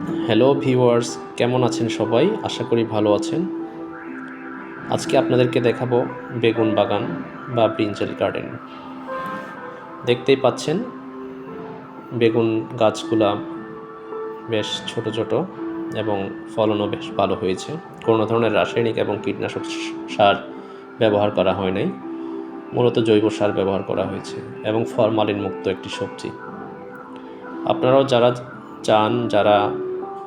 Hello viewers, কেমন আছেন সবাই? আশা করি ভালো আছেন। আজকে আপনাদেরকে দেখাবো বেগুন বাগান বা ব্রিঞ্জাল গার্ডেন। দেখতেই পাচ্ছেন বেগুন গাছগুলা বেশ ছোট ছোট এবং ফলনও বেশ ভালো হয়েছে। কোনো ধরনের রাসায়নিক এবং কীটনাশক সার ব্যবহার করা হয় নাই, মূলত জৈব সার ব্যবহার করা হয়েছে এবং ফরমালিন মুক্ত একটি সবজি। আপনারাও যারা চান, যারা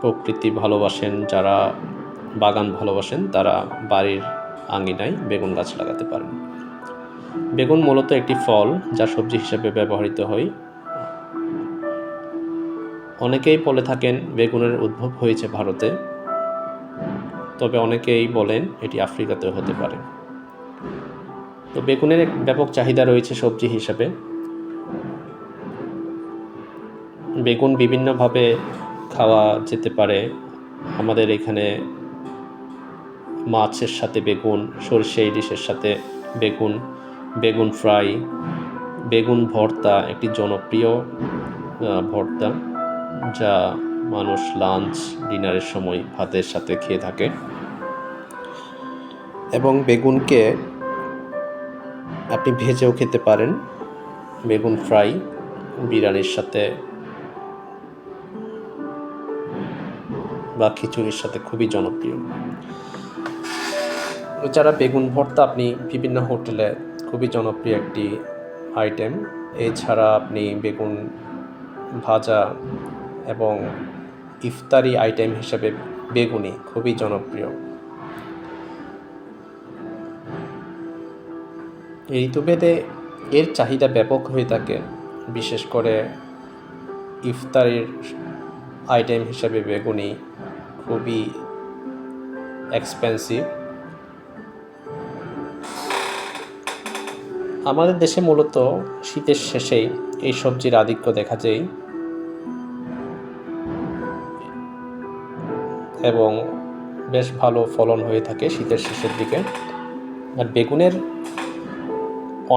প্রকৃতি ভালোবাসেন, যারা বাগান ভালোবাসেন, তারা বাড়ির আঙিনায় বেগুন গাছ লাগাতে পারেন। বেগুন মূলত একটি ফল যা সবজি হিসেবে ব্যবহৃত হয়। অনেকেই বলে থাকেন বেগুনের উদ্ভব হয়েছে ভারতে, তবে অনেকেই বলেন এটি আফ্রিকাতেও হতে পারে। তো বেগুনের এক ব্যাপক চাহিদা রয়েছে সবজি হিসেবে। বেগুন বিভিন্নভাবে খাওয়া যেতে পারে। আমাদের এখানে মাছের সাথে বেগুন, সরষে ইলিশের সাথে বেগুন, বেগুন ফ্রাই, বেগুন ভর্তা একটি জনপ্রিয় ভর্তা, যা মানুষ লাঞ্চ ডিনারের সময় ভাতের সাথে খেয়ে থাকে। এবং বেগুনকে আপনি ভেজেও খেতে পারেন। বেগুন ফ্রাই বিরিয়ানির সাথে বা খিচুড়ির সাথে খুবই জনপ্রিয়। এছাড়া বেগুন ভর্তা আপনি বিভিন্ন হোটেলে খুবই জনপ্রিয় একটি আইটেম। এছাড়া আপনি বেগুন ভাজা এবং ইফতারি আইটেম হিসেবে বেগুনি খুবই জনপ্রিয়। ঋতুভেদে এর চাহিদা ব্যাপক হয়ে থাকে, বিশেষ করে ইফতারির আইটেম হিসেবে বেগুনি খুবই এক্সপেন্সিভ। আমাদের দেশে মূলত শীতের শেষেই এই সবজির আধিক্য দেখা যায় এবং বেশ ভালো ফলন হয়ে থাকে শীতের শেষের দিকে। আর বেগুনের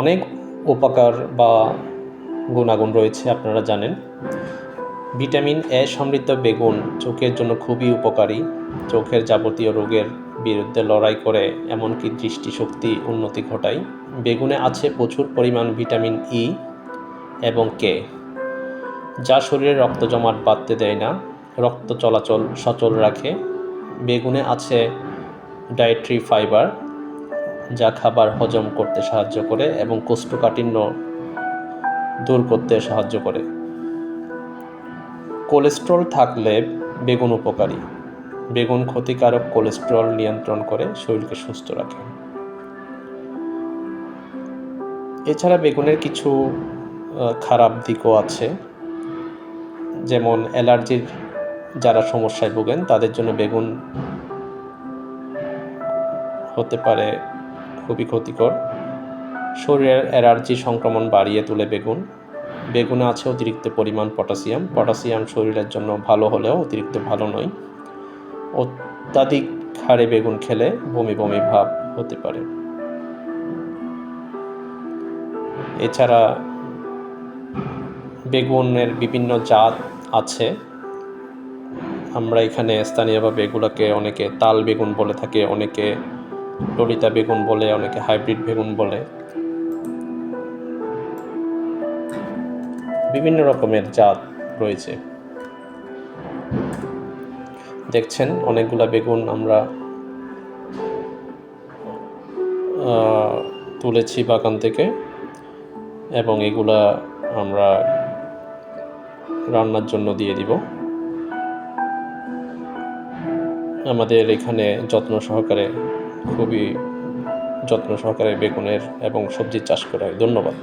অনেক উপকার বা গুণাগুণ রয়েছে, আপনারা জানেন। ভিটামিন এ সমৃদ্ধ বেগুন চোখের জন্য খুবই উপকারী। চোখের যাবতীয় রোগের বিরুদ্ধে লড়াই করে, এমনকি দৃষ্টিশক্তি উন্নতি ঘটায়। বেগুনে আছে প্রচুর পরিমাণ ভিটামিন ই এবং কে, যা শরীরে রক্ত জমাট বাঁধতে দেয় না, রক্ত চলাচল সচল রাখে। বেগুনে আছে ডায়েটরি ফাইবার, যা খাবার হজম করতে সাহায্য করে এবং কোষ্ঠকাঠিন্য দূর করতে সাহায্য করে। কোলেস্টেরল থাকলে বেগুন উপকারী। বেগুন ক্ষতিকারক কোলেস্টেরল নিয়ন্ত্রণ করে শরীরকে সুস্থ রাখে। এছাড়া বেগুনের কিছু খারাপ দিকও আছে, যেমন অ্যালার্জির যারা সমস্যায় ভোগেন তাদের জন্য বেগুন হতে পারে খুবই ক্ষতিকর। শরীরের অ্যালার্জি সংক্রমণ বাড়িয়ে তোলে বেগুনে আছে অতিরিক্ত পরিমাণ পটাশিয়াম শরীরের জন্য ভালো হলেও অতিরিক্ত ভালো নয়। অত্যাধিক হারে বেগুন খেলে বমি বমি ভাব হতে পারে। এছাড়া বেগুনের বিভিন্ন জাত আছে। আমরা এখানে স্থানীয়ভাবে এগুলোকে অনেকে তাল বেগুন বলে থাকে, অনেকে ললিতা বেগুন বলে, অনেকে হাইব্রিড বেগুন বলে। বিভিন্ন রকমের জাত রয়েছে। দেখছেন অনেকগুলা বেগুন আমরা তুলেছি বাগান থেকে, এবং এগুলা আমরা রান্নার জন্য দিয়ে দিব। আমাদের এখানে খুবই যত্ন সহকারে বেগুনের এবং সবজির চাষ করা হয়। ধন্যবাদ।